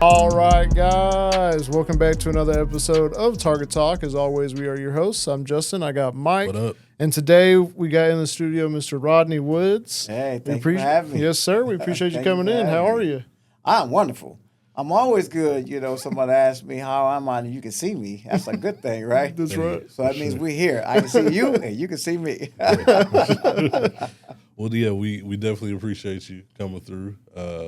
All right, guys, welcome back to another episode of Target Talk. As always, we are your hosts. I'm Justin. I got Mike. What up? And today we got in the studio Mr. Rodney Woods. Hey, thank you for having me. Yes, sir. We appreciate you coming in. How are you? I'm wonderful. I'm always good. You know, somebody asks me how I'm on and you can see me. That's a good thing, right? That's right. So that means we're here. I can see you and you can see me. Well, yeah, we definitely appreciate you coming through.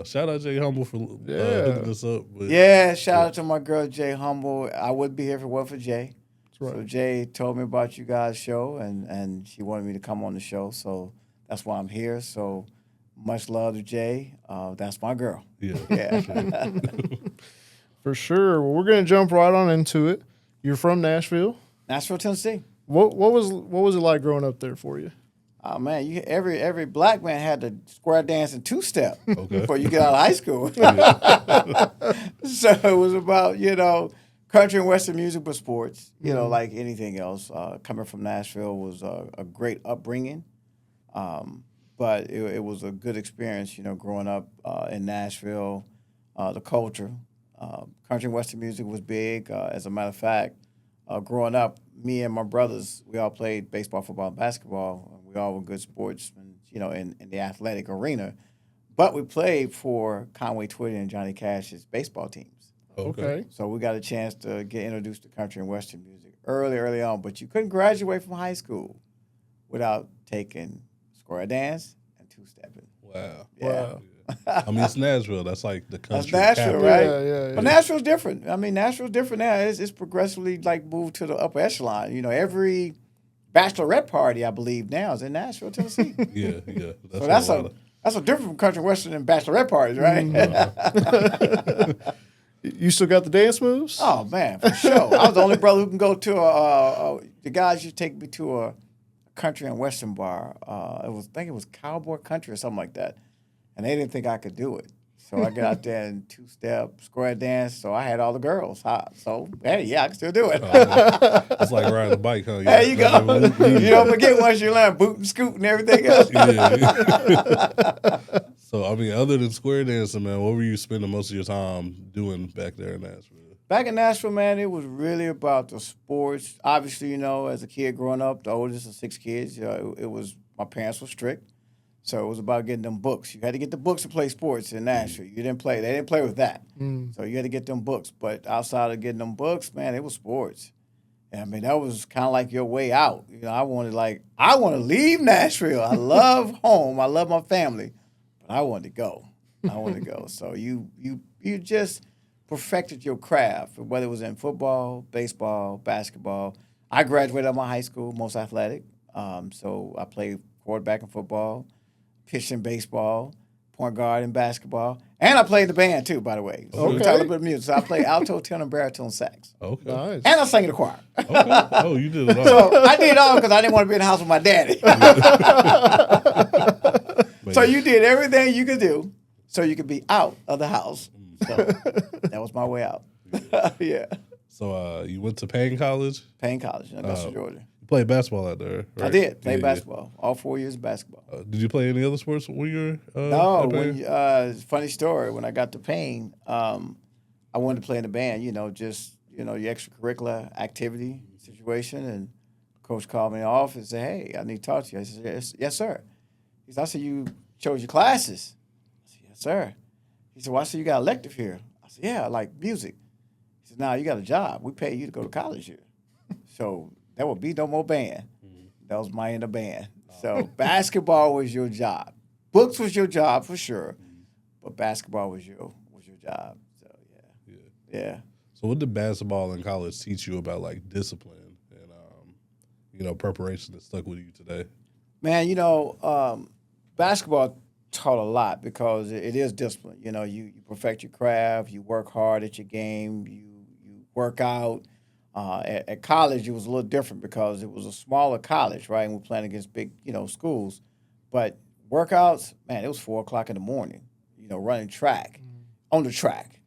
Shout out Jay Humble for hooking us up. But, shout out to my girl Jay Humble. I wouldn't be here if it wasn't for Jay. That's right. So Jay told me about you guys' show, and she wanted me to come on the show. So that's why I'm here. So much love to Jay. That's my girl. Yeah. For sure. Well, we're going to jump right on into it. You're from Nashville. Nashville, Tennessee. What was it like growing up there for you? Oh man, every black man had to square dance and two-step before you get out of high school. So it was about country and western music, but sports. Like anything else. Coming from Nashville was a great upbringing, but it was a good experience. Growing up in Nashville, the culture, country and western music was big. As a matter of fact, growing up, me and my brothers, we all played baseball, football, and basketball. We all were good sportsmen, in the athletic arena. But we played for Conway Twitty and Johnny Cash's baseball teams. Okay. So we got a chance to get introduced to country and western music early on. But you couldn't graduate from high school without taking square dance and two-stepping. Wow. Yeah. Wow. I mean, it's Nashville. That's like the country. That's Nashville, capital. right? Yeah. But Nashville's different. I mean, Nashville's different now. It's progressively moved to the upper echelon. Every bachelorette party, I believe, now is in Nashville, Tennessee. Yeah. So that's a different from country western and bachelorette parties, right? You still got the dance moves? Oh man, for sure. I was the only brother who can go to the guys used to take me to a country and western bar. I think it was Cowboy Country or something like that. And they didn't think I could do it. So I got out there and two-step, square dance. So I had all the girls. So, hey, I can still do it. It's like riding a bike, huh? There you go. You don't forget once you learn boot and scoot and everything else. Yeah. So, I mean, other than square dancing, man, what were you spending most of your time doing back there in Nashville? Back in Nashville, man, it was really about the sports. Obviously, as a kid growing up, the oldest of 6 kids, it was my parents were strict. So it was about getting them books. You had to get the books to play sports in Nashville. You didn't play. They didn't play with that. So you had to get them books. But outside of getting them books, man, it was sports. And I mean, that was kind of like your way out. I want to leave Nashville. I love home. I love my family. But I wanted to go. So you just perfected your craft, whether it was in football, baseball, basketball. I graduated out of my high school, most athletic. So I played quarterback in football, pitched in baseball, point guard in basketball, and I played the band too, by the way. So we talk a little bit of music. So I played alto, tenor, baritone, sax. Okay. Nice. And I sang in the choir. Okay. Oh, you did it all. So I did it all because I didn't want to be in the house with my daddy. So you did everything you could do so you could be out of the house. So that was my way out. Yeah. So you went to Payne College? Payne College in Augusta, Georgia. Played basketball out there, right? I did play basketball. All 4 years of basketball. Did you play any other sports when you were No. Funny story. When I got to Payne, I wanted to play in the band. Just your extracurricular activity situation. And coach called me in the office and said, "Hey, I need to talk to you." I said, "Yes, sir." He said, "I said you chose your classes." I said, "Yes, sir." He said, "Well, I said you got elective here." I said, "Yeah, I like music." He said, "Now you got a job. We pay you to go to college here." So there will be no more band. That was my end of band. So basketball was your job. Books was your job for sure, but basketball was your job. So yeah. So what did basketball in college teach you about like discipline and preparation that stuck with you today? Man, basketball taught a lot because it is discipline. You perfect your craft, you work hard at your game, you work out. At college, it was a little different because it was a smaller college, right? And we're playing against big, schools. But workouts, man, it was 4 o'clock in the morning, running track on the track.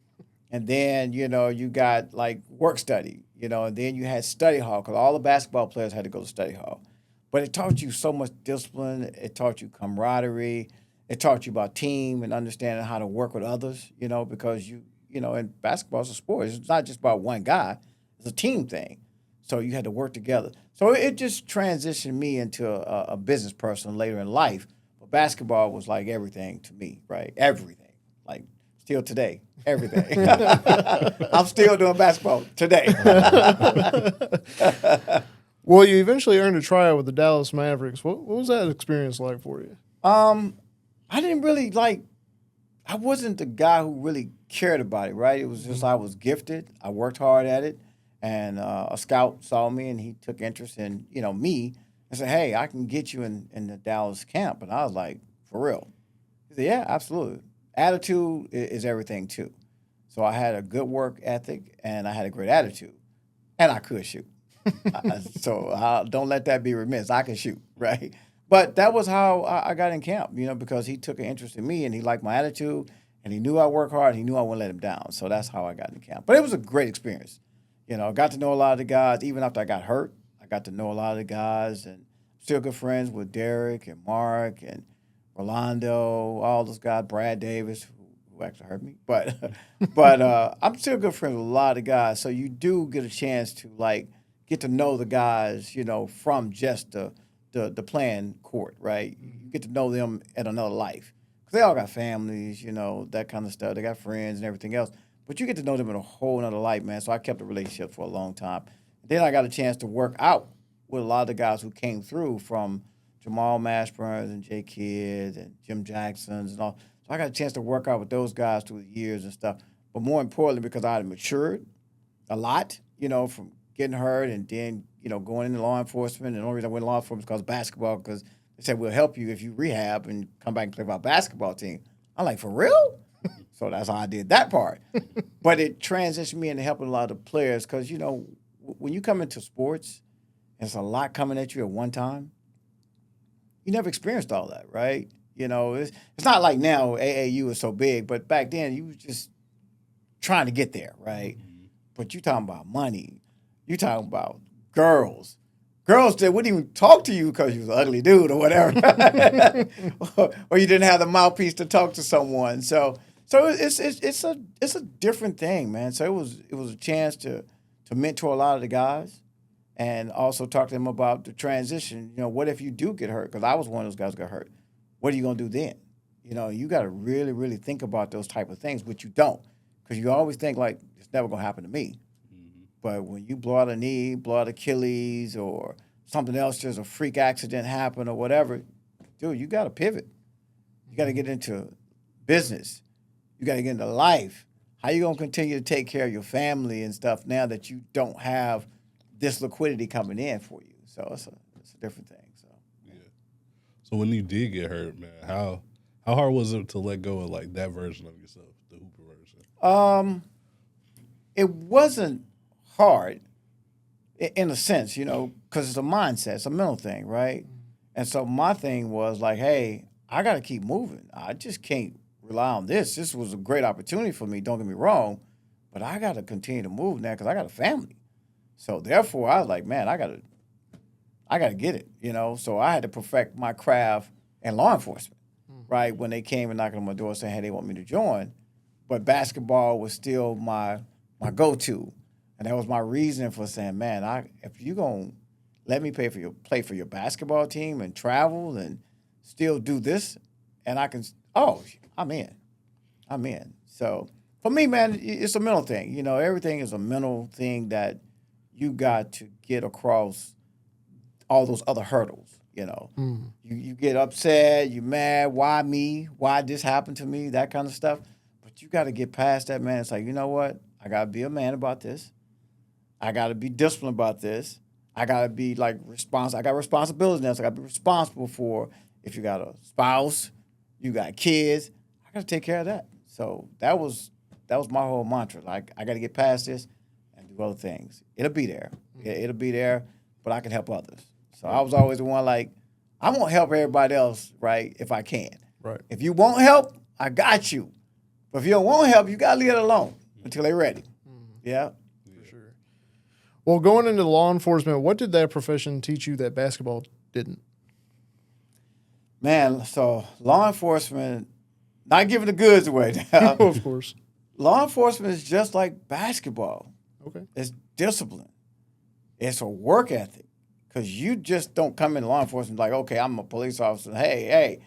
And then, you got like work study, and then you had study hall because all the basketball players had to go to study hall. But it taught you so much discipline. It taught you camaraderie. It taught you about team and understanding how to work with others, because you and basketball is a sport. It's not just about one guy. It's a team thing. So you had to work together. So it just transitioned me into a business person later in life. But basketball was like everything to me, right? Everything. Like still today, everything. I'm still doing basketball today. Well, you eventually earned a tryout with the Dallas Mavericks. What was that experience like for you? I didn't really I wasn't the guy who really cared about it, right? It was just I was gifted. I worked hard at it. And a scout saw me, and he took interest in, me and said, hey, I can get you in the Dallas camp. And I was like, for real? He said, yeah, absolutely. Attitude is everything, too. So I had a good work ethic, and I had a great attitude. And I could shoot. So don't let that be remiss. I can shoot, right? But that was how I got in camp, because he took an interest in me, and he liked my attitude, and he knew I worked hard, and he knew I wouldn't let him down. So that's how I got in camp. But it was a great experience. I got to know a lot of the guys. Even after I got hurt, I got to know a lot of the guys, and still good friends with Derek and Mark and Rolando, all those guys, Brad Davis, who actually hurt me. But I'm still good friends with a lot of guys. So you do get a chance to get to know the guys, from just the playing court, right? You get to know them at another life because they all got families, that kind of stuff. They got friends and everything else. But you get to know them in a whole nother light, man. So I kept a relationship for a long time. Then I got a chance to work out with a lot of the guys who came through from Jamal Mashburns and Jay Kidd and Jim Jacksons and all. So I got a chance to work out with those guys through the years and stuff. But more importantly, because I had matured a lot, from getting hurt and then, going into law enforcement. And the only reason I went to law enforcement was because of basketball, because they said, we'll help you if you rehab and come back and play for our basketball team. I'm like, for real? So that's how I did that part. But it transitioned me into helping a lot of players because, when you come into sports, and it's a lot coming at you at one time, you never experienced all that, right? It's not like now AAU is so big, but back then you was just trying to get there, right? Mm-hmm. But you talking about money. You talking about girls. Girls that wouldn't even talk to you because you was an ugly dude or whatever. or you didn't have the mouthpiece to talk to someone. So it's a different thing, man. So it was a chance to mentor a lot of the guys and also talk to them about the transition. What if you do get hurt? Because I was one of those guys who got hurt. What are you going to do then? You got to really, really think about those type of things, but you don't because you always think like it's never going to happen to me. Mm-hmm. But when you blow out a knee, blow out Achilles or something else, just a freak accident happen or whatever, dude, you got to pivot. You got to get into business. You got to get into life. How you going to continue to take care of your family and stuff now that you don't have this liquidity coming in for you? So it's a different thing. So yeah. So when you did get hurt, man, how hard was it to let go of like that version of yourself, the hooper version? It wasn't hard in a sense, because it's a mindset, it's a mental thing, right? And so my thing was like, hey, I got to keep moving. I just can't rely on this. This was a great opportunity for me, don't get me wrong, but I got to continue to move now because I got a family. So therefore, I was like, man, I got to get it, So I had to perfect my craft in law enforcement, right? When they came and knocking on my door saying, hey, they want me to join. But basketball was still my go-to. And that was my reason for saying, man, if you're going to let me play for your basketball team and travel and still do this, and I can, I'm in. So for me, man, it's a mental thing. Everything is a mental thing that you got to get across all those other hurdles, You get upset, you mad, why me? Why this happened to me? That kind of stuff. But you got to get past that, man. It's like, you know what? I got to be a man about this. I got to be disciplined about this. I got to be responsible. I got responsibilities now, so I got to be responsible for if you got a spouse, you got kids, I got to take care of that. So that was my whole mantra. Like, I got to get past this and do other things. It'll be there. It'll be there, but I can help others. So I was always the one I won't help everybody else, right, if I can. Right. If you won't help, I got you. But if you don't want help, you got to leave it alone until they're ready. Mm-hmm. Yeah. For sure. Well, going into law enforcement, what did that profession teach you that basketball didn't? Man, so law enforcement, not giving the goods away now. Of course. Law enforcement is just like basketball. Okay. It's discipline. It's a work ethic. Because you just don't come into law enforcement like, okay, I'm a police officer. Hey,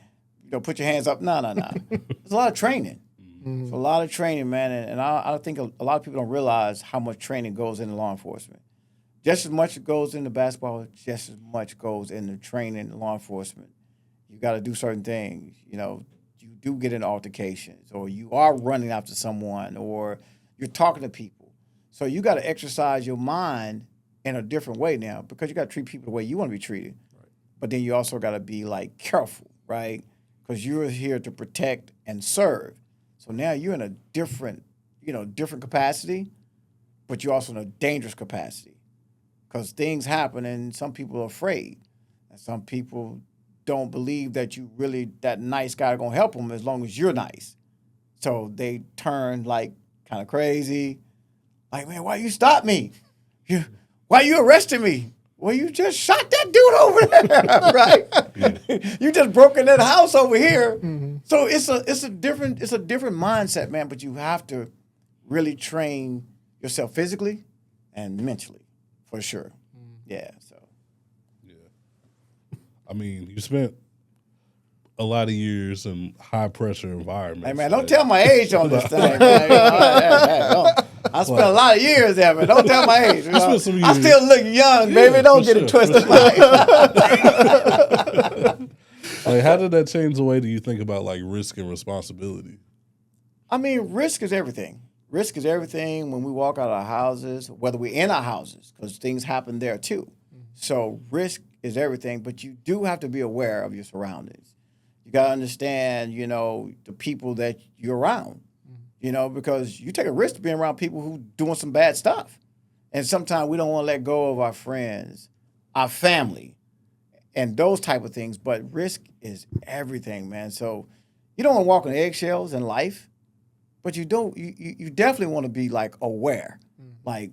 put your hands up. No. There's a lot of training. It's a lot of training, man. And I think a lot of people don't realize how much training goes into law enforcement. Just as much goes into basketball, just as much goes into training in law enforcement. You got to do certain things. You do get in altercations, or you are running after someone, or you're talking to people. So you got to exercise your mind in a different way now, because you got to treat people the way you want to be treated. Right. But then you also got to be like careful, right? Because you're here to protect and serve. So now you're in a different capacity, but you're also in a dangerous capacity, because things happen and some people are afraid, and some people don't believe that you really that nice guy are gonna help them as long as you're nice. So they turn like kind of crazy, like, man, why you stop me? Why you arresting me? Well, you just shot that dude over there, right? You just broke in that house over here. Mm-hmm. So it's a different mindset, man. But you have to really train yourself physically and mentally, for sure. Yeah. So. Yeah. I mean, you spent a lot of years in high pressure environments. Hey man, don't tell my age on this thing. I spent a lot of years there, man. Don't tell my age. I still look young, baby. Don't get it twisted. Like, how did that change the way that you think about like risk and responsibility? I mean, risk is everything. Risk is everything when we walk out of our houses, whether we're in our houses, because things happen there too. So risk is everything, but you do have to be aware of your surroundings. You got to understand, the people that you're around, because you take a risk to being around people who doing some bad stuff. And sometimes we don't want to let go of our friends, our family, and those type of things. But risk is everything, man. So you don't want to walk on eggshells in life, but you definitely want to be like aware. Like,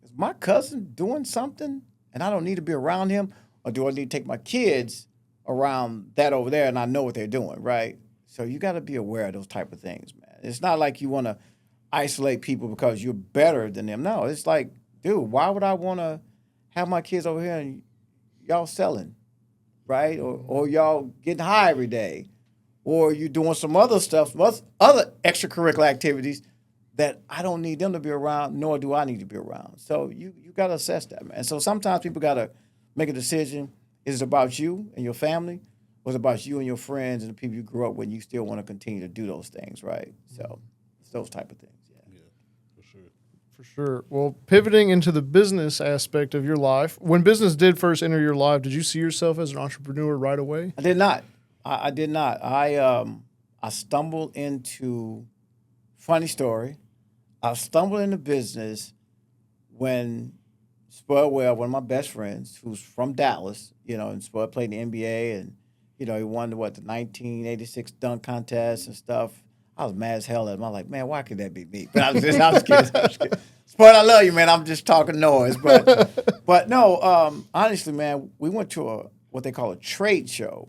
is my cousin doing something and I don't need to be around him? Or do I need to take my kids around that over there and I know what they're doing, right? So you got to be aware of those type of things, man. It's not like you want to isolate people because you're better than them. No, it's like, dude, why would I want to have my kids over here and y'all selling, right? Or y'all getting high every day, or you doing some other stuff, some other extracurricular activities that I don't need them to be around, nor do I need to be around. So you got to assess that, man. So sometimes people got to make a decision. Is it about you and your family, or is it about you and your friends and the people you grew up with, and you still want to continue to do those things, right? So it's those type of things, Yeah, for sure. For sure. Well, pivoting into the business aspect of your life, when business did first enter your life, did you see yourself as an entrepreneur right away? I did not. I did not. I stumbled into, funny story, I stumbled into business when Spud Webb, one of my best friends, who's from Dallas, and Spud played in the NBA, and, he won the 1986 dunk contest and stuff. I was mad as hell at him. I was like, man, why could that be me? But I was just kidding. Spud, I love you, man. I'm just talking noise. But no, honestly, man, we went to what they call a trade show.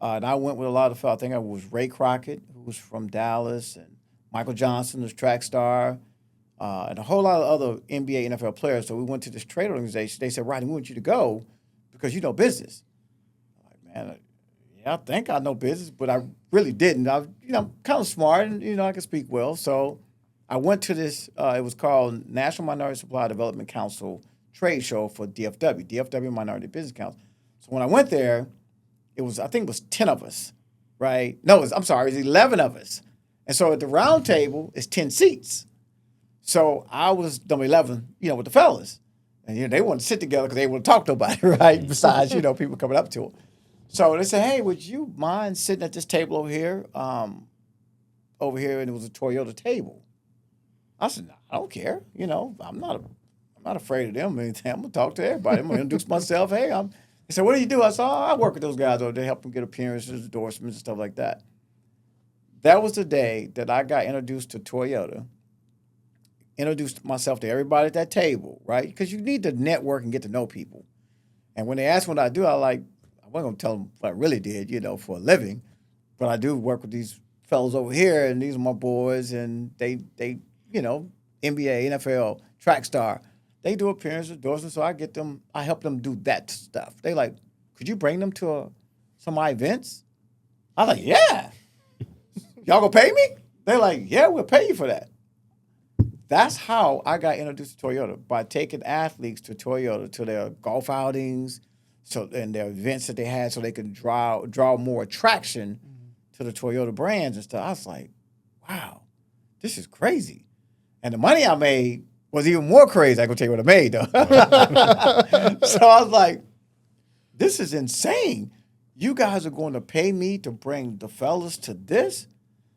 And I went with a lot of fellas. I think I was Ray Crockett, who was from Dallas, and Michael Johnson, who's track star, and a whole lot of other NBA, NFL players. So we went to this trade organization. They said, Rodney, we want you to go because you know business. I'm like, man, I think I know business, but I really didn't. I'm kind of smart, and I can speak well. So I went to this. It was called National Minority Supplier Development Council trade show for DFW Minority Business Council. So when I went there, I think it was 10 of us, right? No, it was 11 of us. And so at the round table, it's 10 seats. So I was number 11, with the fellas. And, they wanted to sit together because they wouldn't talk to nobody, right? Besides, people coming up to them. So they said, hey, would you mind sitting at this table over here? And it was a Toyota table. I said, no, I don't care. I'm not afraid of them or anything. I'm going to talk to everybody. I'm going to introduce myself. Hey, He said, what do you do? I said, I work with those guys over there, help them get appearances, endorsements, and stuff like that. That was the day that I got introduced to Toyota, introduced myself to everybody at that table, right? Because you need to network and get to know people. And when they asked what I do, I wasn't going to tell them what I really did, for a living, but I do work with these fellas over here, and these are my boys, and they NBA, NFL, track star. They do appearances, endorsements, so I help them do that stuff. They like, could you bring them to some of my events? I was like, yeah. Y'all gonna pay me? They're like, yeah, we'll pay you for that. That's how I got introduced to Toyota, by taking athletes to Toyota, to their golf outings, and their events that they had, so they could draw more attraction to the Toyota brands and stuff. I was like, wow, this is crazy. And the money I made was even more crazy. I can tell you what I made, though. So I was like, this is insane. You guys are going to pay me to bring the fellas to this?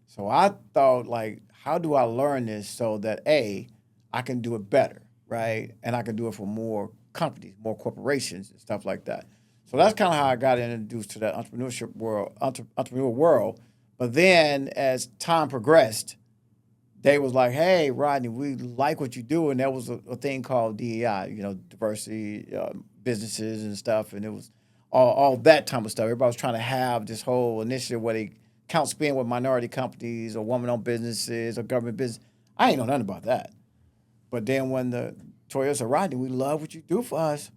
So I thought, like, how do I learn this so that, A, I can do it better, right? And I can do it for more companies, more corporations and stuff like that. So that's kind of how I got introduced to that entrepreneurial world. But then as time progressed, they was like, hey, Rodney, we like what you do. And there was a thing called DEI, diversity, businesses and stuff. And it was all that type of stuff. Everybody was trying to have this whole initiative where they count spend with minority companies or woman-owned businesses or government business. I ain't know nothing about that. But then when the Toyota said, Rodney, we love what you do for us,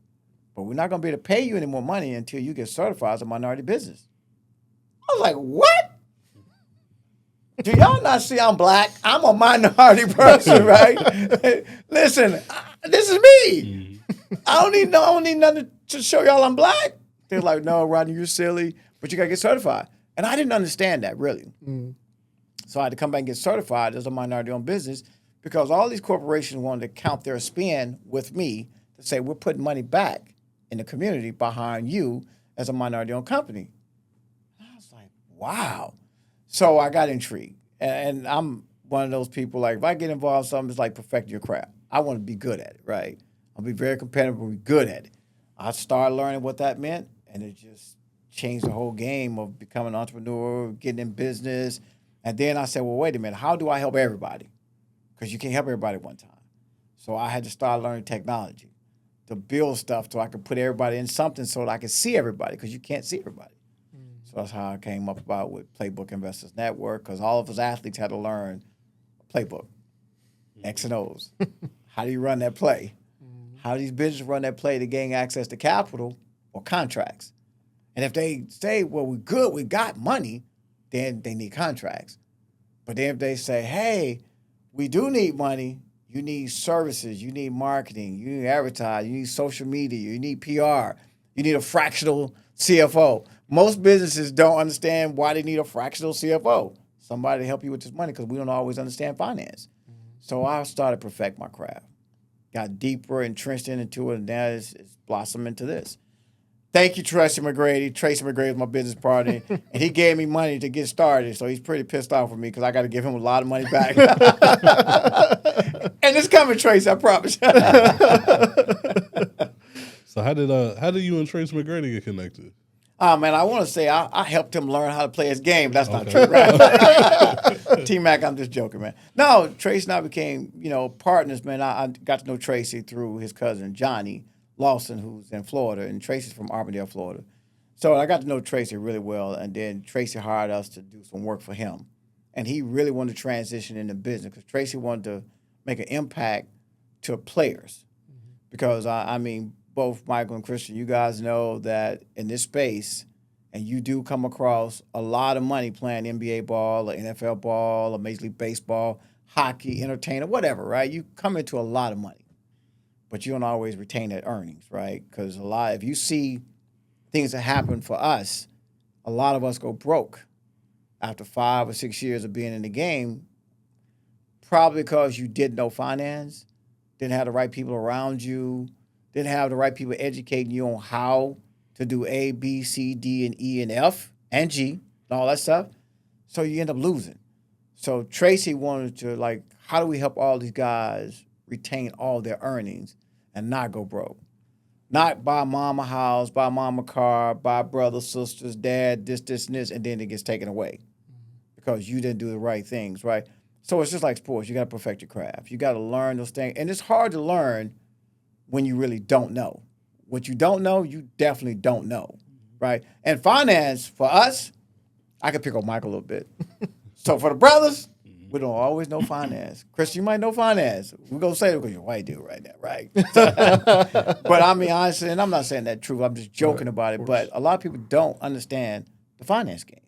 but we're not going to be able to pay you any more money until you get certified as a minority business. I was like, what? Do y'all not see I'm black? I'm a minority person, right? Listen, this is me. I don't need nothing to show y'all I'm black. They're like, no, Rodney, you're silly, but you got to get certified. And I didn't understand that, really. So I had to come back and get certified as a minority-owned business because all these corporations wanted to count their spend with me to say, we're putting money back in the community behind you as a minority-owned company. And I was like, wow. So I got intrigued. And I'm one of those people, like, if I get involved in something, it's like perfect your craft. I want to be good at it, right? I'll be very competitive, but be good at it. I started learning what that meant, and it just changed the whole game of becoming an entrepreneur, getting in business. And then I said, well, wait a minute, how do I help everybody? Because you can't help everybody at one time. So I had to start learning technology to build stuff so I could put everybody in something so that I could see everybody, because you can't see everybody. So that's how I came up about with Playbook Investors Network, because all of us athletes had to learn a playbook, X and O's. How do you run that play? How do these businesses run that play to gain access to capital or contracts? And if they say, well, we're good, we got money, then they need contracts. But then if they say, hey, we do need money, you need services, you need marketing, you need advertising, you need social media, you need PR, you need a fractional CFO. Most businesses don't understand why they need a fractional CFO, somebody to help you with this money, because we don't always understand finance. So I started to perfect my craft, got deeper, entrenched into it, and now it's blossomed into this. Thank you, Tracy McGrady. Tracy McGrady is my business partner, and he gave me money to get started, so he's pretty pissed off with me because I got to give him a lot of money back. And it's coming, Tracy, I promise. So how did you and Tracy McGrady get connected? Man, I want to say I helped him learn how to play his game. But that's not true, right? T-Mac, I'm just joking, man. No, Tracy and I became, partners, man. I got to know Tracy through his cousin, Johnny Lawson, who's in Florida, and Tracy's from Auburndale, Florida. So I got to know Tracy really well, and then Tracy hired us to do some work for him. And he really wanted to transition into business because Tracy wanted to make an impact to players. Because, both Michael and Christian, you guys know that in this space, and you do come across a lot of money playing NBA ball or NFL ball or Major League Baseball, hockey, entertainer, whatever, right? You come into a lot of money, but you don't always retain that earnings, right? Because if you see things that happen for us, a lot of us go broke after 5 or 6 years of being in the game, probably because you didn't know finance, didn't have the right people around you, didn't have the right people educating you on how to do A, B, C, D, and E, and F, and G, and all that stuff. So you end up losing. So Tracy wanted to, how do we help all these guys retain all their earnings and not go broke? Not buy mom a house, buy mom a car, buy brothers, sisters, dad, this, and this, and then it gets taken away because you didn't do the right things, right? So it's just like sports. You got to perfect your craft. You got to learn those things. And it's hard to learn when you really don't know. What you don't know, you definitely don't know, right? And finance, for us, I could pick on Michael a little bit. So for the brothers, we don't always know finance. Chris, you might know finance. We're going to say it because you're a white dude right now, right? But I mean, honestly, and I'm not saying that true. I'm just joking about it. But a lot of people don't understand the finance game.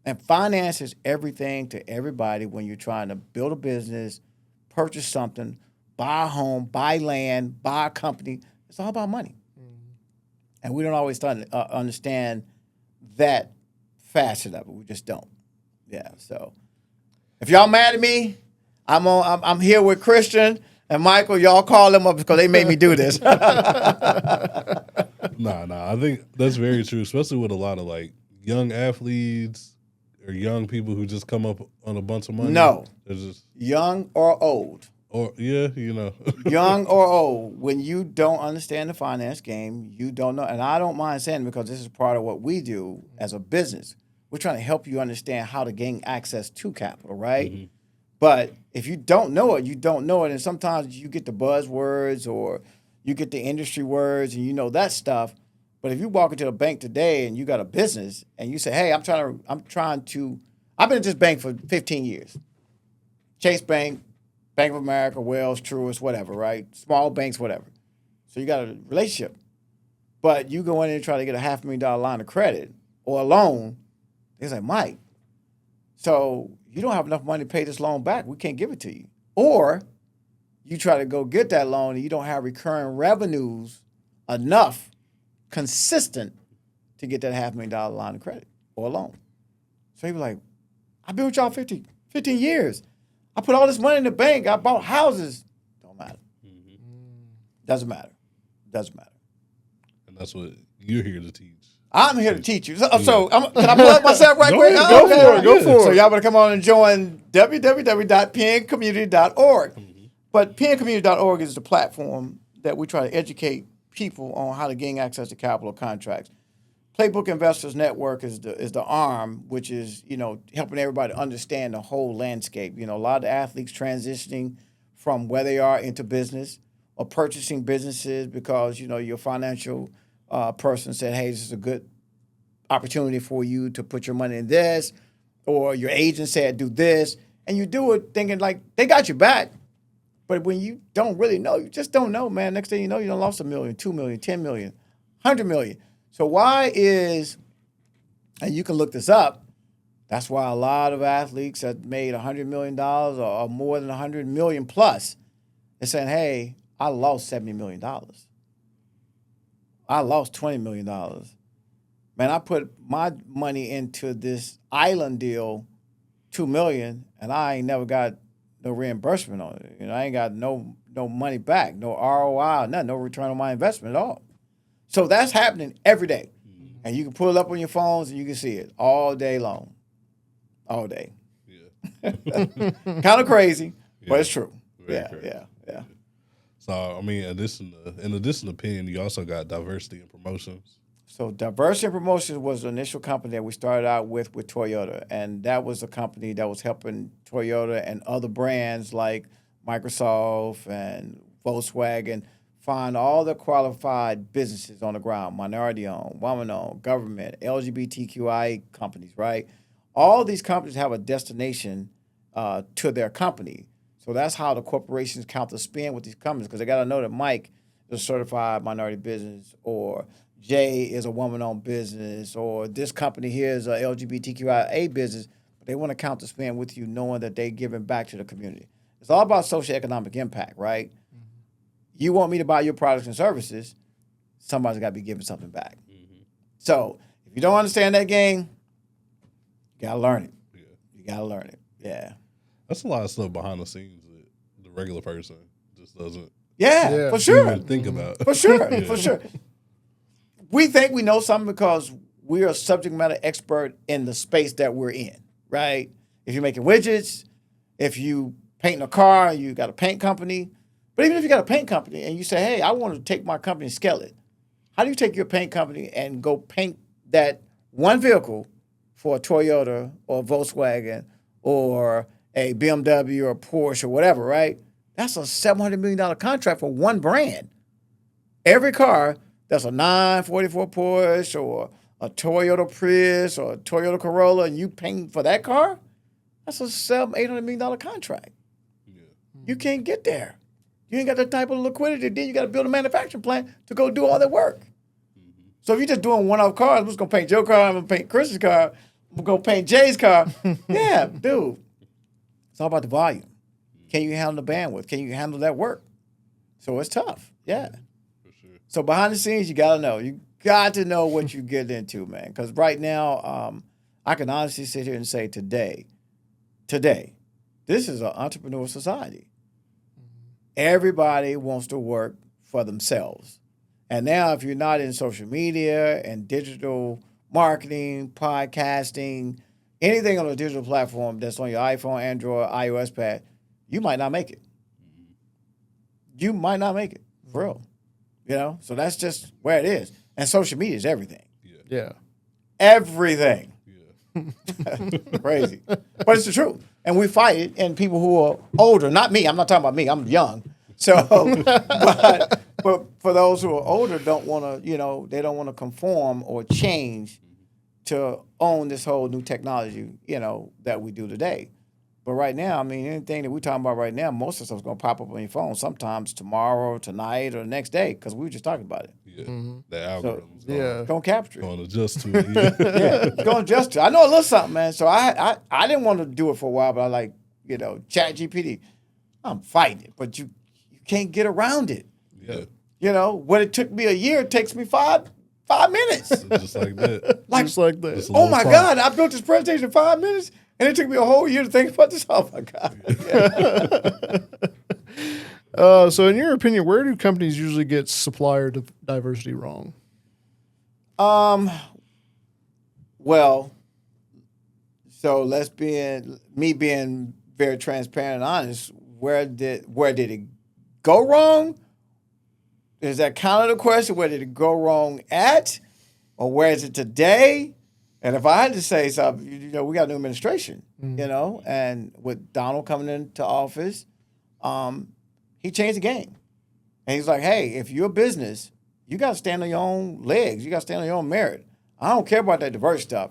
And finance is everything to everybody when you're trying to build a business, purchase something, buy a home, buy land, buy a company. It's all about money. And we don't always understand that facet of it. We just don't. Yeah, so if y'all mad at me, I'm here with Christian and Michael. Y'all call them up because they made me do this. Nah. I think that's very true, especially with a lot of like young athletes or young people who just come up on a bunch of money. No, they're just young or old. Or Young or old. When you don't understand the finance game, you don't know. And I don't mind saying it because this is part of what we do as a business. We're trying to help you understand how to gain access to capital, right? Mm-hmm. But if you don't know it, you don't know it. And sometimes you get the buzzwords or you get the industry words and you know that stuff. But if you walk into a bank today and you got a business and you say, hey, I've been at this bank for 15 years. Chase Bank, Bank of America, Wells, Truist, whatever, right? Small banks, whatever. So you got a relationship. But you go in and try to get a $500,000 line of credit or a loan. They say, Mike, so you don't have enough money to pay this loan back. We can't give it to you. Or you try to go get that loan and you don't have recurring revenues enough, consistent, to get that $500,000 line of credit or a loan. So he was like, I've been with y'all 15 years. I put all this money in the bank. I bought houses. Don't matter. Doesn't matter. And that's what you're here to teach. I'm here to teach you. So can I plug myself right quick? Go for it. So y'all better come on and join www.pncommunity.org. But pncommunity.org is the platform that we try to educate people on how to gain access to capital contracts. Playbook Investors Network is the arm, which is, helping everybody understand the whole landscape. A lot of the athletes transitioning from where they are into business or purchasing businesses because, your financial person said, hey, this is a good opportunity for you to put your money in this, or your agent said, do this, and you do it thinking like they got you back. But when you don't really know, you just don't know, man. Next thing you know, you done lost $1 million, $2 million, $10 million, $100 million. So and you can look this up, that's why a lot of athletes that made $100 million or more than $100 million plus, they're saying, hey, I lost $70 million. I lost $20 million. Man, I put my money into this island deal, $2 million, and I ain't never got no reimbursement on it. I ain't got no money back, no ROI, nothing, no return on my investment at all. So that's happening every day. And you can pull it up on your phones and you can see it all day long. All day. Yeah. Kind of crazy, but it's true. Very crazy. Yeah. So, I mean, in addition to PIN, you also got Diversity and Promotions. So Diversity and Promotions was the initial company that we started out with Toyota. And that was a company that was helping Toyota and other brands like Microsoft and Volkswagen find all the qualified businesses on the ground, minority-owned, woman-owned, government, LGBTQI companies, right? All these companies have a destination to their company. So that's how the corporations count the spend with these companies, because they got to know that Mike is a certified minority business, or Jay is a woman-owned business, or this company here is a LGBTQIA business. But they want to count the spend with you, knowing that they're giving back to the community. It's all about socioeconomic impact, right? You want me to buy your products and services, somebody's got to be giving something back. Mm-hmm. So if you don't understand that game, you got to learn it. Yeah. You got to learn it. Yeah. That's a lot of stuff behind the scenes that the regular person just doesn't for sure. even think about. For sure, for sure. We think we know something because we are a subject matter expert in the space that we're in, right? If you're making widgets, if you paint a car, you got a paint company. But even if you got a paint company and you say, hey, I want to take my company and scale it, how do you take your paint company and go paint that one vehicle for a Toyota or a Volkswagen or a BMW or a Porsche or whatever, right? That's a $700 million contract for one brand. Every car that's a 944 Porsche or a Toyota Prius or a Toyota Corolla and you paint for that car, That's a $700-800 million contract. Yeah. You can't get there. You ain't got that type of liquidity. Then you got to build a manufacturing plant to go do all that work. So if you're just doing one-off cars, I'm just going to paint your car, I'm going to paint Chris's car, I'm going to paint Jay's car. Yeah, dude. It's all about the volume. Can you handle the bandwidth? Can you handle that work? So it's tough. Yeah. For sure. So behind the scenes, you got to know. You got to know what you get into, man. Because right now, I can honestly sit here and say today, this is an entrepreneur society. Everybody wants to work for themselves. And now if you're not in social media and digital marketing, podcasting, anything on a digital platform that's on your iPhone, Android, iOS pad, you might not make it. You might not make it, for real. You know? So that's just where it is. And social media is everything. Yeah. Everything. Yeah. Crazy. But it's the truth. And we fight it, and people who are older, not me, I'm not talking about me, I'm young. So, but for those who are older, don't want to, they don't want to conform or change to own this whole new technology, that we do today. But right now, I mean, anything that we're talking about right now, most of the stuff's going to pop up on your phone sometimes tomorrow, tonight, or the next day, because we were just talking about it. Yeah. The algorithm's Going to capture it. going to adjust to it. Yeah. Yeah, it's going to adjust to it. I know a little something, man. So I didn't want to do it for a while, but I like, Chat GPT. I'm fighting it, but you can't get around it. Yeah. What it took me a year, it takes me five minutes. Just like that. Just like that. Just a Oh little my prompt. God, I built this presentation in 5 minutes, and it took me a whole year to think about this. Oh my God. So in your opinion, where do companies usually get supplier diversity wrong? Well, so me being very transparent and honest, where did it go wrong? Is that kind of the question? Where did it go wrong at? Or where is it today? And if I had to say something, we got a new administration, and with Donald coming into office, he changed the game. And he's like, hey, if you're a business, you got to stand on your own legs. You got to stand on your own merit. I don't care about that diverse stuff.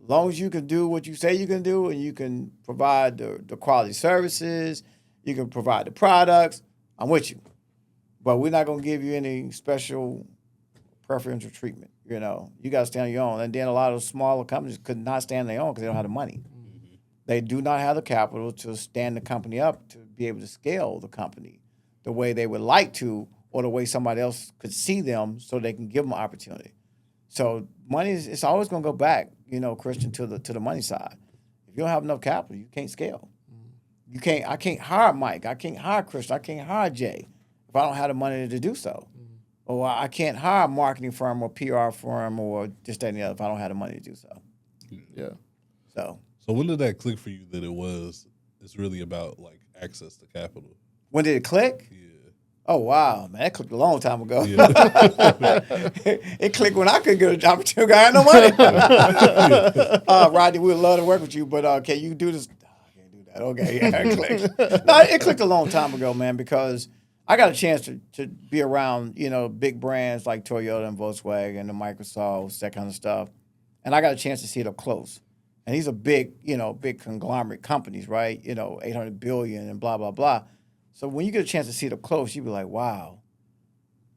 As long as you can do what you say you can do and you can provide the quality services, you can provide the products, I'm with you. But we're not going to give you any special preferential treatment. You got to stand on your own. And then a lot of smaller companies could not stand on their own because they don't have the money. Mm-hmm. They do not have the capital to stand the company up to be able to scale the company the way they would like to or the way somebody else could see them so they can give them an opportunity. So money it's always going to go back, Christian, to the money side. If you don't have enough capital, you can't scale. Mm-hmm. I can't hire Mike. I can't hire Christian. I can't hire Jay if I don't have the money to do so. Mm-hmm. Or I can't hire a marketing firm or PR firm or this, that, and the other if I don't have the money to do so. Yeah. So when did that click for you that it's really about like access to capital? When did it click? Yeah. Oh, wow, man, that clicked a long time ago. Yeah. It clicked when I couldn't get an opportunity. I had no money. Rodney, we would love to work with you, but can you do this? Oh, I can't do that. Okay, yeah, it clicked. No, it clicked a long time ago, man, because I got a chance to be around, big brands like Toyota and Volkswagen and Microsoft, that kind of stuff. And I got a chance to see it up close. And these are big conglomerate companies, right? 800 billion and blah, blah, blah. So when you get a chance to see it up close, you be like, wow,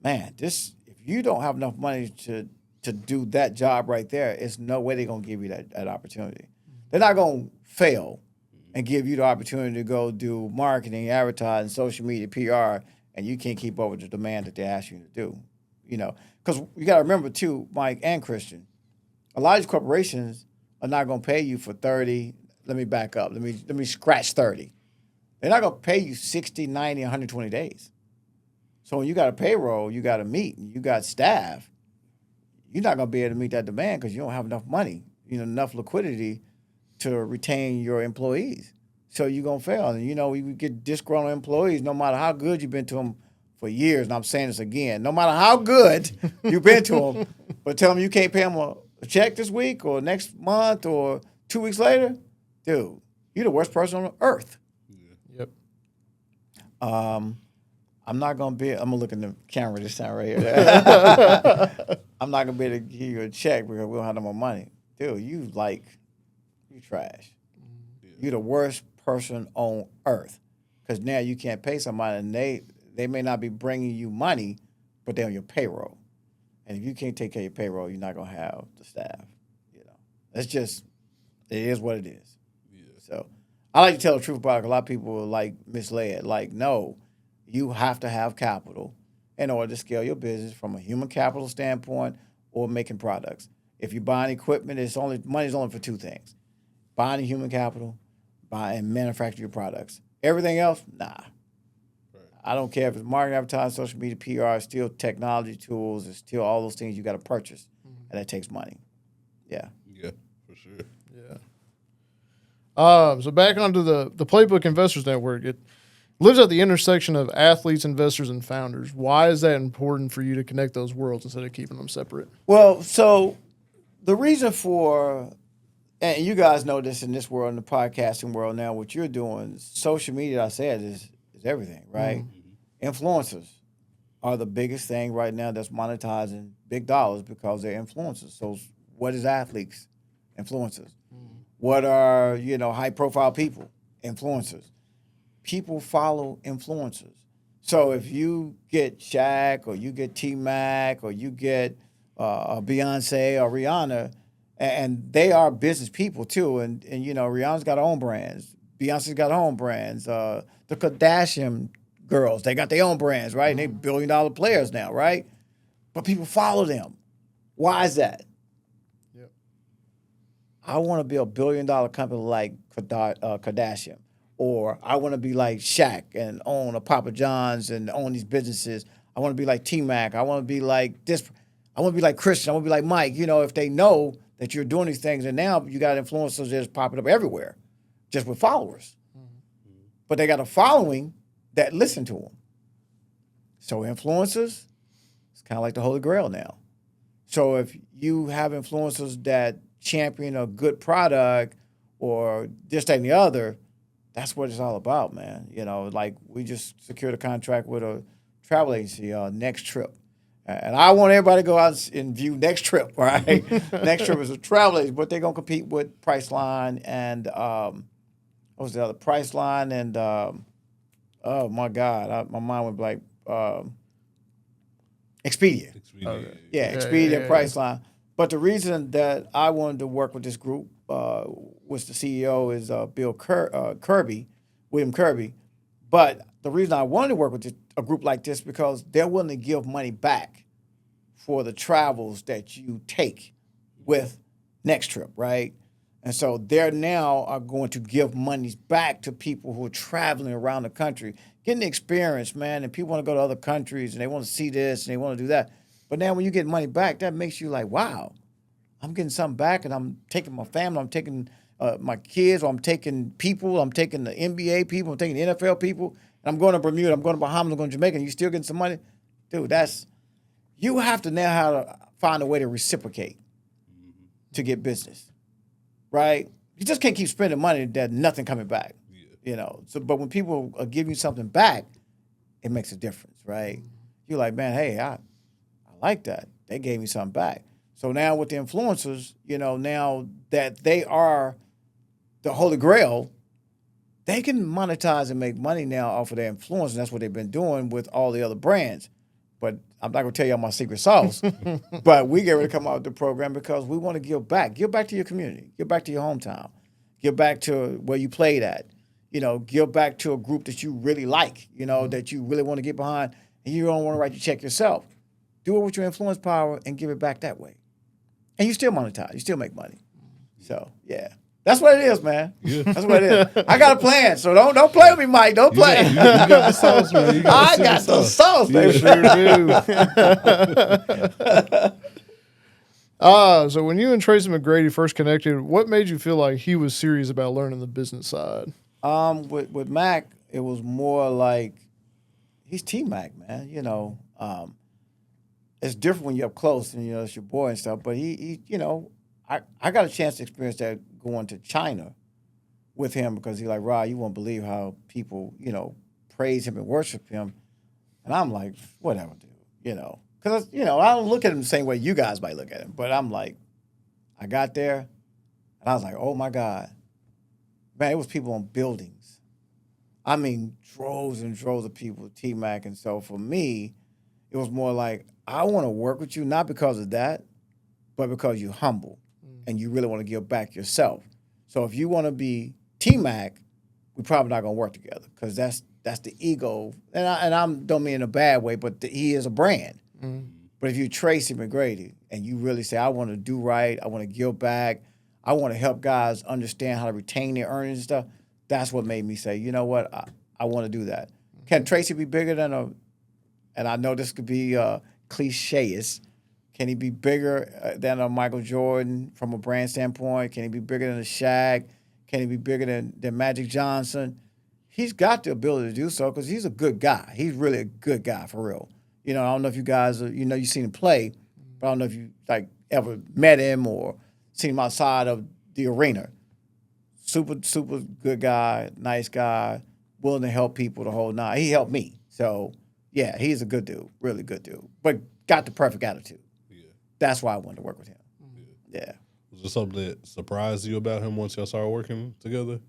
man, if you don't have enough money to do that job right there, it's no way they're going to give you that opportunity. They're not going to fail and give you the opportunity to go do marketing, advertising, social media, PR, and you can't keep up with the demand that they ask you to do. Because you got to remember, too, Mike and Christian, a lot of these corporations are not going to pay you for 30. Let me back up. Let me scratch 30. They're not going to pay you 60, 90, 120 days. So when you got a payroll, you got to meet, and you got staff, you're not going to be able to meet that demand because you don't have enough money, enough liquidity to retain your employees. So you're going to fail. And, we get disgruntled employees no matter how good you've been to them for years. And I'm saying this again. No matter how good you've been to them, but tell them you can't pay them a check this week or next month or 2 weeks later, dude, you're the worst person on earth. Yep. I'm not going to be, I'm going to look in the camera this time right here. I'm not going to be able to give you a check because we don't have no more money. Dude, you trash. You're the worst person on earth because now you can't pay somebody, and they may not be bringing you money, but they're on your payroll. And if you can't take care of your payroll, you're not gonna have the staff. It's just it is what it is. Yeah. So I like to tell the truth about it. A lot of people are like misled. Like, no, you have to have capital in order to scale your business from a human capital standpoint or making products. If you're buying equipment, money's only for two things: buying the human capital, buy and manufacture your products. Everything else, nah. Right. I don't care if it's marketing, advertising, social media, PR. It's still technology tools. It's still all those things you got to purchase, and that takes money. Yeah. Yeah, for sure. Yeah. So back onto the Playbook Investors Network. It lives at the intersection of athletes, investors, and founders. Why is that important for you to connect those worlds instead of keeping them separate? Well, so the reason for, and you guys know this in this world, in the podcasting world now, what you're doing, social media, I said, is everything, right? Influencers are the biggest thing right now that's monetizing big dollars because they're influencers. So what is athletes? Influencers. What are, high-profile people? Influencers. People follow influencers. So if you get Shaq or you get T-Mac or you get Beyonce or Rihanna, and they are business people too, and Rihanna's got her own brands. Beyonce's got her own brands. The Kardashian girls, they got their own brands, right? And they billion-dollar players now, right? But people follow them. Why is that? Yep. I want to be a billion-dollar company like Kardashian. Or I want to be like Shaq and own a Papa John's and own these businesses. I want to be like T-Mac. I want to be like this. I want to be like Christian. I want to be like Mike. If they know that you're doing these things, and now you got influencers just popping up everywhere, just with followers. But they got a following that listen to them. So influencers, it's kind of like the Holy Grail now. So if you have influencers that champion a good product or this, that, and the other, that's what it's all about, man. Like we just secured a contract with a travel agency, Next Trip. And I want everybody to go out and view Next Trip, right? Next Trip is a travel agency, but they're going to compete with Priceline and, what was the other? Priceline and, oh my God, my mind went blank. Expedia. Okay. Yeah, Expedia, Priceline. But the reason that I wanted to work with this group, which the CEO is Bill Kirby, William Kirby. But the reason I wanted to work with a group like this because they're willing to give money back for the travels that you take with Next Trip, right? And so they're now are going to give monies back to people who are traveling around the country, getting the experience, man. And people want to go to other countries and they want to see this and they want to do that. But now when you get money back, that makes you like, wow, I'm getting something back and I'm taking my family, I'm taking my kids, or I'm taking people, I'm taking the NBA people, I'm taking the NFL people, and I'm going to Bermuda, I'm going to Bahamas, I'm going to Jamaica, and you still getting some money? Dude, you have to now how to find a way to reciprocate to get business, right? You just can't keep spending money that nothing coming back, So, but when people are giving you something back, it makes a difference, right? You're like, man, hey, I like that. They gave me something back. So now with the influencers, now that they are the Holy Grail, they can monetize and make money now off of their influence. And that's what they've been doing with all the other brands. But I'm not going to tell you all my secret sauce. But we get ready to come out with the program because we want to give back. Give back to your community. Give back to your hometown. Give back to where you played at. Give back to a group that you really like, that you really want to get behind. And you don't want to write your check yourself. Do it with your influence power and give it back that way. And you still monetize. You still make money. So, yeah. That's what it is, man. Yeah. That's what it is. I got a plan, so don't play with me, Mike. Don't play. You got the sauce, man. I got the sauce, baby. Sure do. So when you and Tracy McGrady first connected, what made you feel like he was serious about learning the business side? With Mac, it was more like he's T-Mac, man. It's different when you're up close and it's your boy and stuff. But he I got a chance to experience that going to China with him because he's like, Rod, you won't believe how people praise him and worship him, and I'm like, whatever, dude, because I don't look at him the same way you guys might look at him, but I'm like, I got there, and I was like, oh my God, man, it was people on buildings. I mean, droves and droves of people, T-Mac. And so for me, it was more like, I want to work with you, not because of that, but because you're humble and you really want to give back yourself. So if you want to be T-Mac, we're probably not going to work together because that's the ego. And I don't mean in a bad way, but he is a brand. But if you're Tracy McGrady and you really say, I want to do right, I want to give back, I want to help guys understand how to retain their earnings and stuff, that's what made me say, you know what, I want to do that. Can Tracy be bigger than and I know this could be cliche-ish, can he be bigger than a Michael Jordan from a brand standpoint? Can he be bigger than a Shaq? Can he be bigger than Magic Johnson? He's got the ability to do so because he's a good guy. He's really a good guy, for real. You know, I don't know if you guys, you've seen him play, but I don't know if you ever met him or seen him outside of the arena. Super, super good guy, nice guy, willing to help people the whole night. He helped me. So, yeah, he's a good dude, really good dude, but got the perfect attitude. Yeah. That's why I wanted to work with him. Yeah. Was there something that surprised you about him once y'all started working together?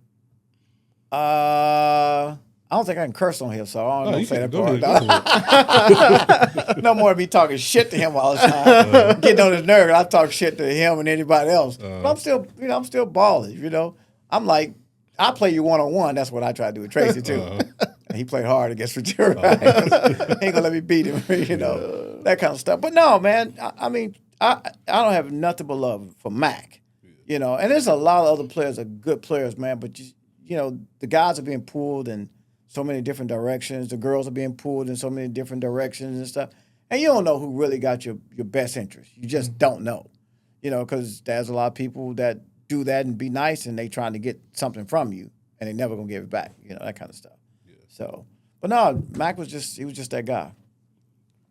I don't think I can curse on here, so I don't say that part. Ahead. No more of me talking shit to him all the time. Getting on his nerves. I talk shit to him and anybody else. But I'm still, I'm still balling, I'm like, I play you one-on-one. That's what I try to do with Tracy, too. And he played hard against Ventura. He ain't going to let me beat him, that kind of stuff. But no, man, I mean, I don't have nothing but love for Mac, And there's a lot of other players that are good players, man. But, the guys are being pulled in so many different directions. The girls are being pulled in so many different directions and stuff. And you don't know who really got your best interest. You just don't know, because there's a lot of people that do that and be nice and they trying to get something from you and they never going to give it back, that kind of stuff. Yeah. So, but no, Mac was just that guy.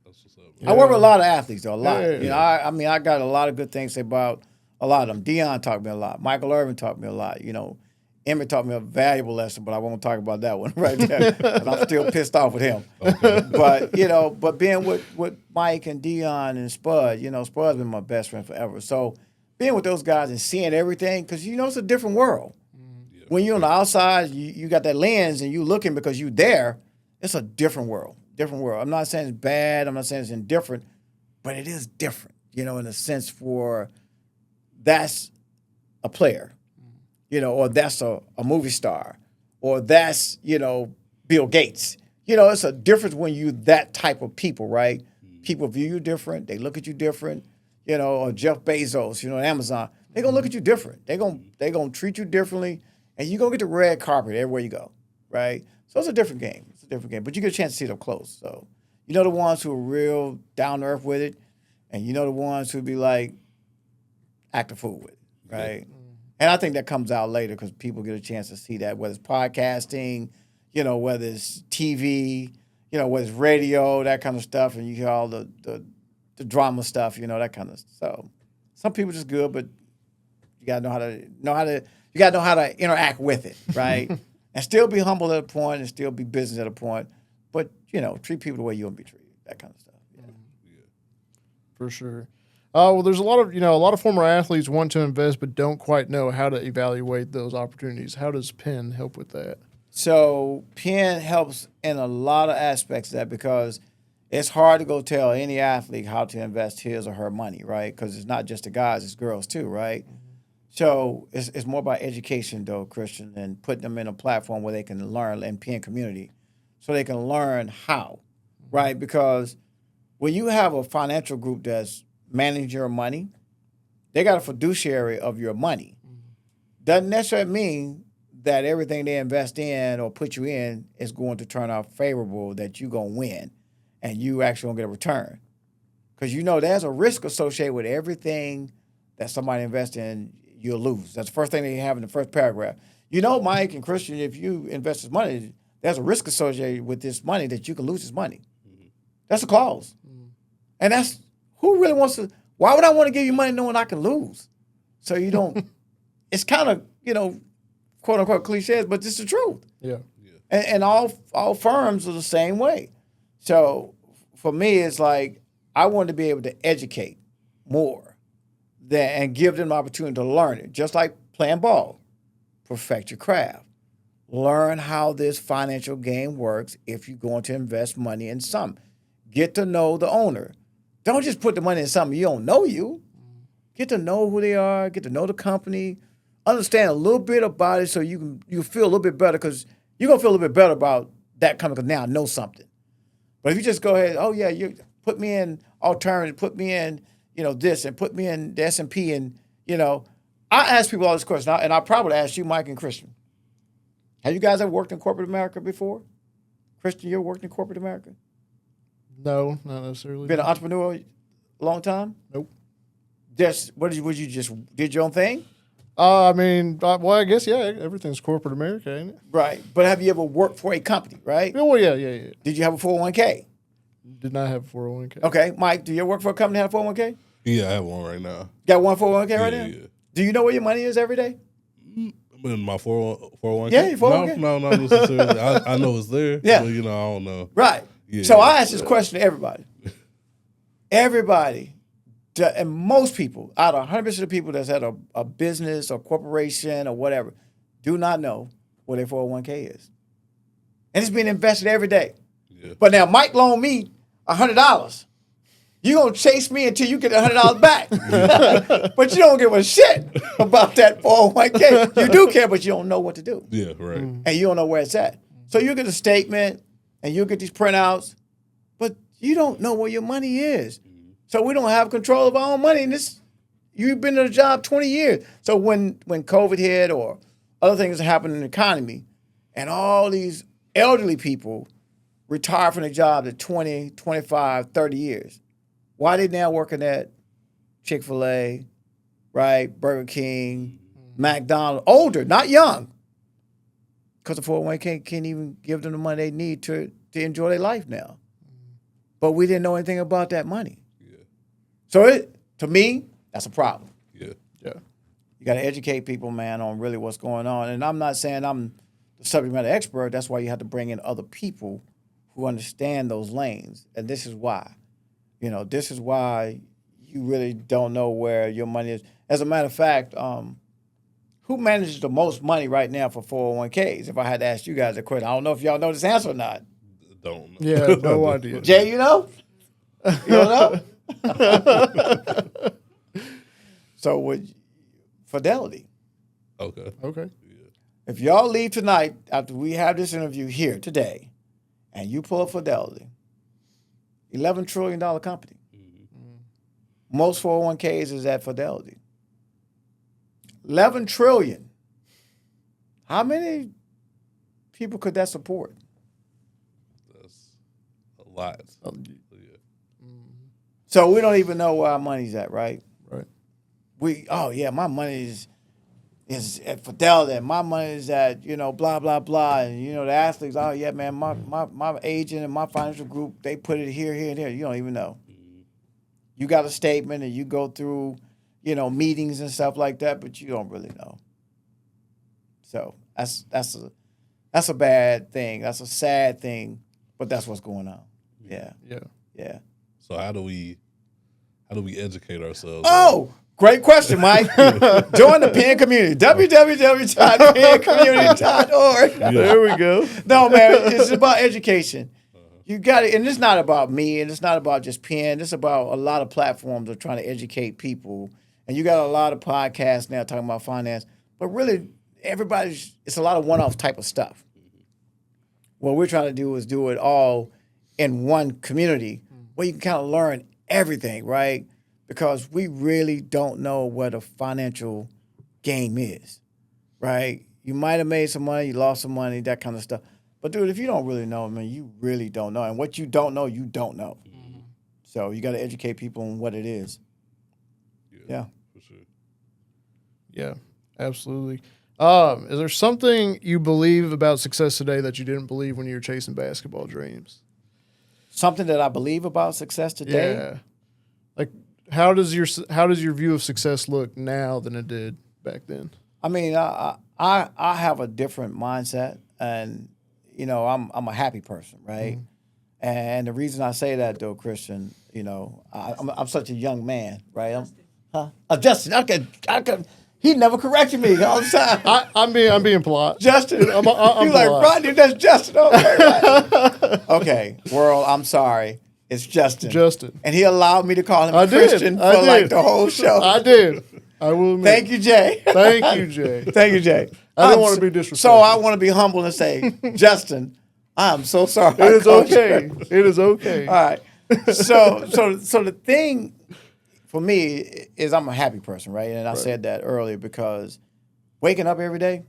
That's what's up. I work with a lot of athletes, though, a lot. Yeah. I mean, I got a lot of good things to say about a lot of them. Deion taught me a lot. Michael Irvin taught me a lot, Emmett taught me a valuable lesson, but I won't talk about that one right there. I'm still pissed off with him. Okay. But being with Mike and Deion and Spud, Spud's been my best friend forever. So being with those guys and seeing everything, because it's a different world. Yeah. When you're on the outside, you got that lens and you looking because you there. It's a different world. Different world. I'm not saying it's bad. I'm not saying it's indifferent, but it is different. In a sense for that's a player. Or that's a movie star, or that's, Bill Gates. It's a difference when you that type of people, right? People view you different. They look at you different, or Jeff Bezos, Amazon. They're going to look at you different. They're gonna treat you differently, and you're going to get the red carpet everywhere you go, right? So it's a different game. It's a different game, but you get a chance to see it up close. So the ones who are real down to earth with it, and the ones who be like, act a fool with it, right? Yeah. And I think that comes out later because people get a chance to see that, whether it's podcasting, whether it's TV, whether it's radio, that kind of stuff, and you hear all the drama stuff, that kind of stuff. So some people just good, but you gotta know how to interact with it, right? And still be humble at a point, and still be business at a point, but treat people the way you want to be treated, that kind of stuff. Yeah. For sure. Well, there's a lot of former athletes want to invest but don't quite know how to evaluate those opportunities. How does Penn help with that? So Penn helps in a lot of aspects of that because it's hard to go tell any athlete how to invest his or her money, right? Because it's not just the guys, it's girls too, right? Mm-hmm. So it's more about education, though, Christian, and putting them in a platform where they can learn in Penn community so they can learn how, right? Because when you have a financial group that's manage your money, they got a fiduciary of your money. Doesn't necessarily mean that everything they invest in or put you in is going to turn out favorable, that you're going to win and you actually going to get a return. Because there's a risk associated with everything that somebody invests in, you'll lose. That's the first thing they have in the first paragraph. Mike and Christian, if you invest this money, there's a risk associated with this money that you can lose this money. That's a clause. And that's who really wants to? Why would I want to give you money knowing I can lose? So you don't. It's kind of quote unquote cliches, but it's the truth. Yeah. And all firms are the same way. So for me, it's like I want to be able to educate more and give them the opportunity to learn it, just like playing ball. perfect your craft. Learn how this financial game works if you're going to invest money in something. Get to know the owner. Don't just put the money in something you don't know you. Get to know who they are, get to know the company, understand a little bit about it so you feel a little bit better, because you're going to feel a little bit better about that company because now I know something. But if you just go ahead, oh, yeah, you put me in alternative, put me in, this, and put me in the S&P, and, I ask people all this question, and I probably ask you, Mike and Christian. Have you guys ever worked in corporate America before? Christian, you ever worked in corporate America? No, not necessarily. Been an entrepreneur a long time? Nope. Just would you just did your own thing? I guess, yeah, everything's corporate America, ain't it? Right. But have you ever worked for a company, right? Oh, yeah. Did you have a 401k? Did not have a 401k. Okay. Mike, do you ever work for a company that had a 401k? Yeah, I have one right now. Got one 401k right now? Yeah. Do you know where your money is every day? I'm in my 401k. Yeah, your 401k? No, not necessarily. I know it's there. Yeah. But, I don't know. Right. Yeah, So I ask this question to everybody. Everybody, and most people, out of 100% of the people that's had a business or corporation or whatever, do not know what their 401k is. And it's being invested every day. Yeah. But now Mike loaned me $100. You're going to chase me until you get $100 back. But you don't give a shit about that 401k. You do care, but you don't know what to do. Yeah, right. And you don't know where it's at. So you get a statement and you get these printouts, but you don't know where your money is. So we don't have control of our own money. And you've been in a job 20 years. So when COVID hit or other things happened in the economy, and all these elderly people retire from their job at 20, 25, 30 years, why are they now working at Chick-fil-A, right, Burger King, McDonald's, older, not young? Because the 401k can't even give them the money they need to enjoy their life now. But we didn't know anything about that money. So to me, that's a problem. Yeah. You got to educate people, man, on really what's going on. And I'm not saying I'm the subject matter expert. That's why you have to bring in other people who understand those lanes. And this is why. This is why you really don't know where your money is. As a matter of fact, who manages the most money right now for 401ks? If I had to ask you guys a question, I don't know if y'all know this answer or not. Don't know. Yeah, no idea. Jay, you know? You don't know? So with Fidelity. Okay. If y'all leave tonight after we have this interview here today, and you pull up Fidelity, $11 trillion company. Mm-hmm. Most 401ks is at Fidelity. $11 trillion. How many people could that support? That's a lot. So we don't even know where our money's at, right? Right. My money is at Fidelity, and my money is at, blah, blah, blah. And, the athletes, oh, yeah, man, my agent and my financial group, they put it here, here, and here. You don't even know. Mm-hmm. You got a statement, and you go through, meetings and stuff like that, but you don't really know. So that's a bad thing. That's a sad thing, but that's what's going on. Yeah. So how do we educate ourselves? Oh, great question, Mike. Join the PN community. www.pncommunity.org. There we go. No, man, it's about education. You got it, and it's not about me, and it's not about just PN. It's about a lot of platforms that are trying to educate people. And you got a lot of podcasts now talking about finance, but really it's a lot of one-off type of stuff. What we're trying to do is do it all in one community where you can kind of learn everything, right? Because we really don't know what a financial game is, right? You might have made some money, you lost some money, that kind of stuff. But, dude, if you don't really know, man, you really don't know. And what you don't know, you don't know. Mm-hmm. So you got to educate people on what it is. Yeah. For sure. Yeah, absolutely. Is there something you believe about success today that you didn't believe when you were chasing basketball dreams? Something that I believe about success today? Yeah. Like, how does your view of success look now than it did back then? I mean, I have a different mindset, and I'm a happy person, right? Mm-hmm. And the reason I say that, though, Christian, I'm such a young man, right? I'm Justin. He never corrected me all the time. I'm being polite. Justin, I'm you like, polite. Rodney, that's Justin. Okay, right. Okay, world, I'm sorry. It's Justin. Justin. And he allowed me to call him I did. Christian I for like did. the whole show. I did. I will admit. Thank you, Jay. Thank you, Jay. Thank you, Jay. I didn't want to be So disrespectful. I want to be humble and say, Justin, I'm so sorry. It is okay. It is okay. All right. So the thing for me is I'm a happy person, right? And I said that earlier because waking up every day,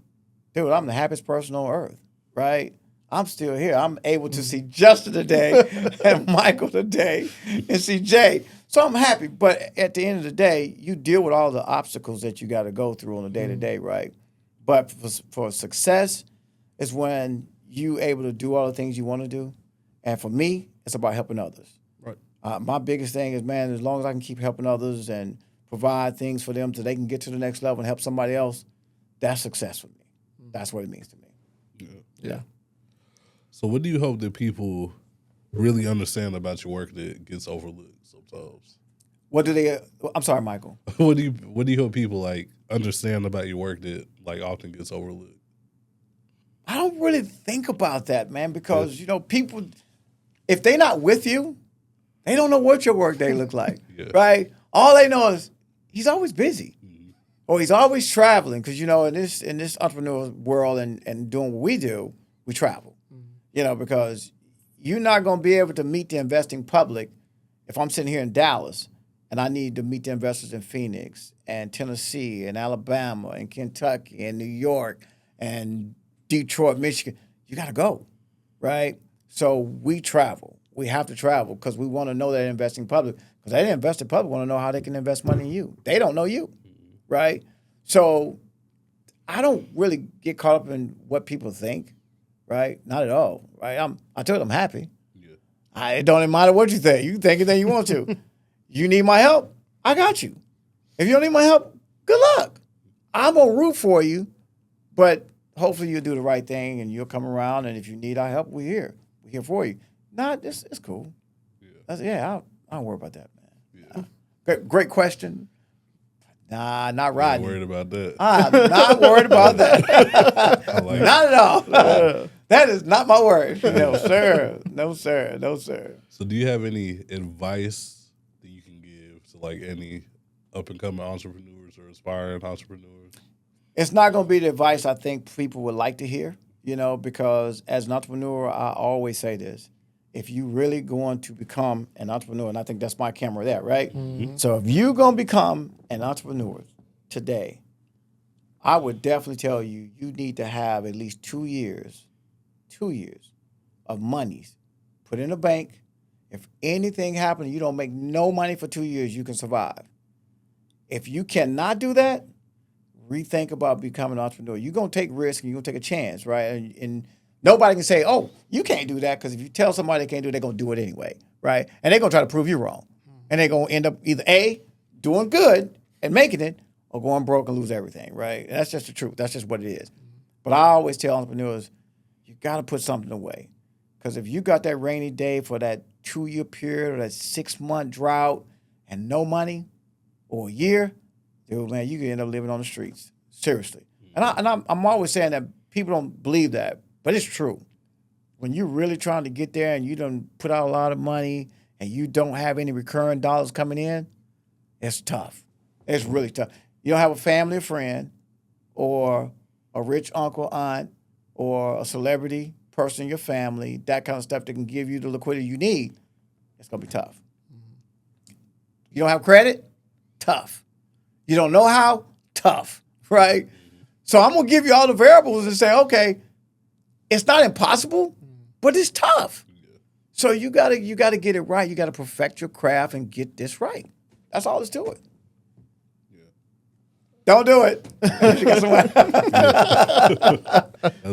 dude, I'm the happiest person on earth, right? I'm still here. I'm able to see Justin today and Michael today and see Jay. So I'm happy. But at the end of the day, you deal with all the obstacles that you got to go through on a day-to-day, right? But for success is when you able to do all the things you want to do. And for me, it's about helping others. Right. My biggest thing is, man, as long as I can keep helping others and provide things for them so they can get to the next level and help somebody else, that's success for me. That's what it means to me. Yeah. So what do you hope that people really understand about your work that gets overlooked sometimes? What do they? I'm sorry, Michael. What do you hope people like understand about your work that like often gets overlooked? I don't really think about that, man, because people, if they're not with you, they don't know what your work day look like, right? All they know is he's always busy, or he's always traveling. Because in this entrepreneurial world and doing what we do, we travel. Because you're not going to be able to meet the investing public if I'm sitting here in Dallas and I need to meet the investors in Phoenix and Tennessee and Alabama and Kentucky and New York and Detroit, Michigan. You got to go, right? So we travel. We have to travel because we want to know that investing public. Because that investing public want to know how they can invest money in you. They don't know you, right? So I don't really get caught up in what people think. Right? Not at all. Right? I told them I'm happy. Yeah. It don't even matter what you think. You can think anything you want to. You need my help? I got you. If you don't need my help, good luck. I'm gonna root for you, but hopefully you'll do the right thing and you'll come around. And if you need our help, we're here. We're here for you. It's cool. Yeah. I don't worry about that, man. Yeah. Great question. Nah, not Rodney. Not worried about that. I'm not worried about that. Like not at all. That is not my word. No, sir. No, sir. No, sir. So do you have any advice that you can give to like any up-and-coming entrepreneurs or aspiring entrepreneurs? It's not going to be the advice I think people would like to hear, because as an entrepreneur, I always say this. If you really going to become an entrepreneur, and I think that's my camera there, right? Mm-hmm. So if you're going to become an entrepreneur today, I would definitely tell you need to have at least 2 years of monies put in a bank. If anything happens, you don't make no money for 2 years, you can survive. If you cannot do that, rethink about becoming an entrepreneur. You're going to take risk and you're going to take a chance, right? And nobody can say, oh, you can't do that, because if you tell somebody they can't do it, they're going to do it anyway, right? And they're going to try to prove you wrong. And they're going to end up either A, doing good and making it, or going broke and lose everything, right? And that's just the truth. That's just what it is. But I always tell entrepreneurs, you got to put something away. Because if you got that rainy day for that 2-year period or that 6-month drought and no money, or a year, dude, man, you could end up living on the streets. Seriously. And I'm always saying that people don't believe that. But it's true. When you're really trying to get there and you done put out a lot of money and you don't have any recurring dollars coming in, it's tough. It's really tough. You don't have a family or friend or a rich uncle, aunt, or a celebrity person in your family, that kind of stuff that can give you the liquidity you need, it's going to be tough. You don't have credit? Tough. You don't know how? Tough, right? So I'm going to give you all the variables and say, okay, it's not impossible, but it's tough. So you gotta get it right. You gotta perfect your craft and get this right. That's all there's to it. Yeah. Don't do it. That's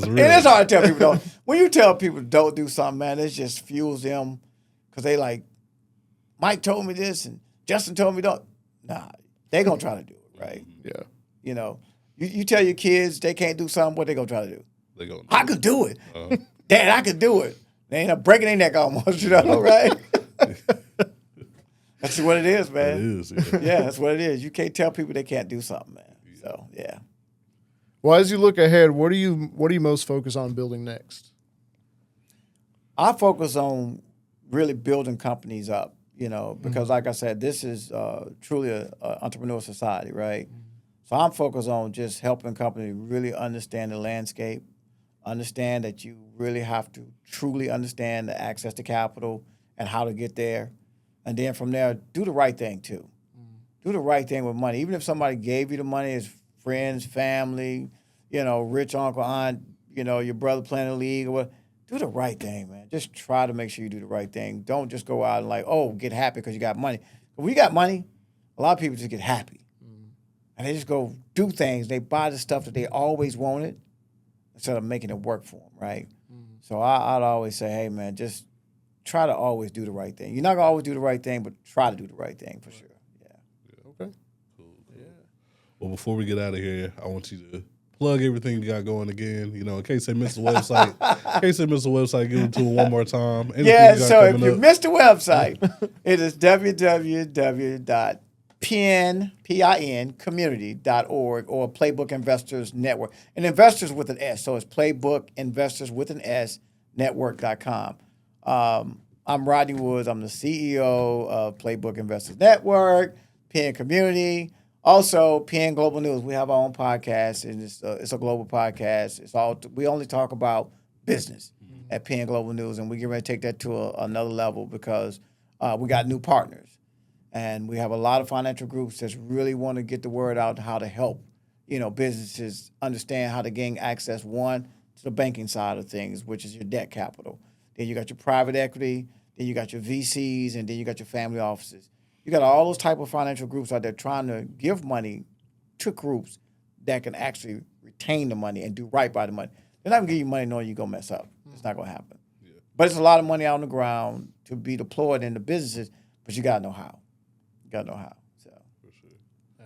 real. It is hard to tell people don't. When you tell people don't do something, man, it just fuels them because they like, Mike told me this and Justin told me don't. Nah, they gonna try to do it, right? Yeah. You tell your kids they can't do something, what they gonna try to do? I could do it. Dad, I could do it. They end up breaking their neck almost, right? That's what it is, man. It is. Yeah, that's what it is. You can't tell people they can't do something, man. So yeah. Well, as you look ahead, what do you most focus on building next? I focus on really building companies up, because like I said, this is truly an entrepreneurial society, right? So I'm focused on just helping companies really understand the landscape, understand that you really have to truly understand the access to capital and how to get there. And then from there, do the right thing too. Do the right thing with money. Even if somebody gave you the money, as friends, family, rich uncle, aunt, your brother playing the league or what, do the right thing, man. Just try to make sure you do the right thing. Don't just go out and get happy because you got money. When you got money, a lot of people just get happy. And they just go do things. They buy the stuff that they always wanted instead of making it work for them, right? So I'd always say, hey, man, just try to always do the right thing. You're not going to always do the right thing, but try to do the right thing for sure. Yeah. Okay. Cool. Yeah. Well, before we get out of here, I want you to plug everything you got going again. In case they missed the website, give it to them one more time. Anything Yeah, you got so if coming you up? missed the website, it is www.community.org or Playbook Investors Network. And investors with an S, so it's Playbook Investors with an S network.com. I'm Rodney Woods. I'm the CEO of Playbook Investors Network, PN Community. Also, PN Global News. We have our own podcast, and it's a global podcast. We only talk about business at PN Global News, and we get ready to take that to another level because we got new partners, and we have a lot of financial groups that really want to get the word out how to help, businesses understand how to gain access, one, to the banking side of things, which is your debt capital. Then you got your private equity, then you got your VCs, and then you got your family offices. You got all those type of financial groups out there trying to give money to groups that can actually retain the money and do right by the money. They're not going to give you money knowing you're going to mess up. It's not going to happen. Yeah. But it's a lot of money out on the ground to be deployed in the businesses, but you got to know how. So. For sure.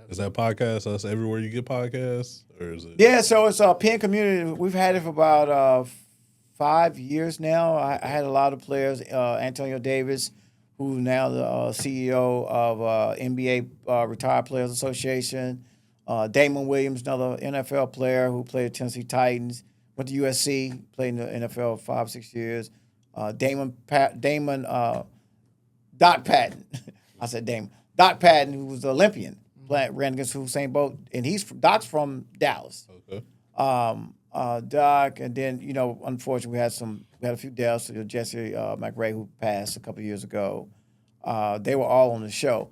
Is that podcast? That's everywhere you get podcasts? Or is it? Yeah, so it's a PN Community. We've had it for about 5 years now. I had a lot of players, Antonio Davis, who's now the CEO of NBA Retired Players Association. Damon Williams, another NFL player who played at Tennessee Titans, went to USC, played in the NFL 5-6 years. Doc Patton. I said Damon. Doc Patton, who was the Olympian, ran against Usain Bolt, and Doc's from Dallas. Okay. Doc, and then unfortunately we had a few deaths. Jesse McGrady, who passed a couple of years ago. They were all on the show,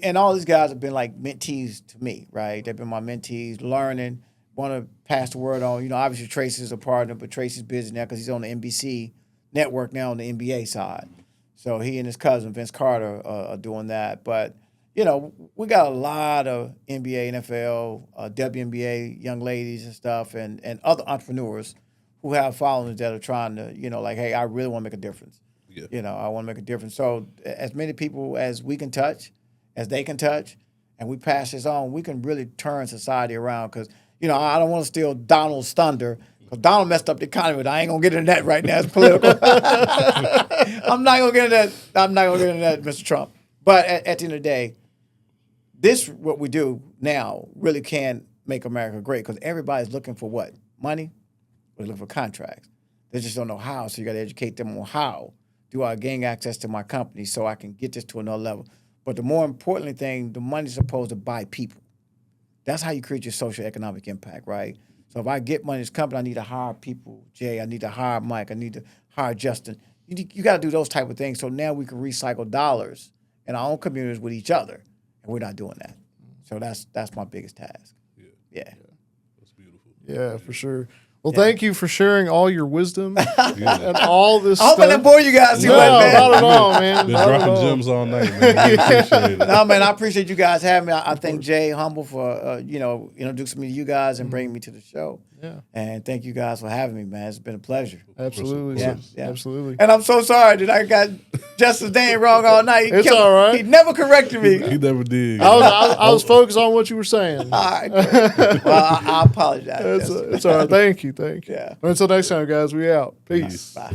and all these guys have been like mentees to me, right? They've been my mentees, learning. Want to pass the word on. Obviously Tracy's a partner, but Tracy's busy now because he's on the NBC network now on the NBA side. So he and his cousin Vince Carter are doing that, but. We got a lot of NBA, NFL, WNBA young ladies and stuff, and other entrepreneurs who have followers that are trying to, hey, I really want to make a difference. Yeah. I want to make a difference. So as many people as we can touch, as they can touch, and we pass this on, we can really turn society around. Because, I don't want to steal Donald's thunder. Because Donald messed up the economy, but I ain't going to get into that right now. It's political. I'm not going to get into that, Mr. Trump. But at the end of the day, what we do now really can make America great because everybody's looking for what? Money? They're looking for contracts. They just don't know how, so you got to educate them on how do I gain access to my company so I can get this to another level. But the more important thing, the money's supposed to buy people. That's how you create your social economic impact, right? So if I get money in this company, I need to hire people, Jay. I need to hire Mike. I need to hire Justin. You got to do those type of things so now we can recycle dollars in our own communities with each other. And we're not doing that. So that's my biggest task. Yeah. That's beautiful. Yeah, for sure. Well, thank you for sharing all your wisdom Yeah. and all this I hope stuff. I didn't bore you guys too No, much, man. not at all, man. Been Not at dropping all. gems all night, man. We appreciate it. No, man, I appreciate you guys having me. I thank Jay Humble for, introducing me to you guys and bringing me to the show. Yeah. And thank you guys for having me, man. It's been a pleasure. Absolutely. Yeah, sir. yeah. Absolutely. And I'm so sorry that I got Justice Dan wrong all night. It's all right. He never corrected me. He never did. I was focused on what you were saying. All right. Great. Well, I apologize. It's Justice. all right. Thank you. Yeah. Until next time, guys, we out. Peace. Bye.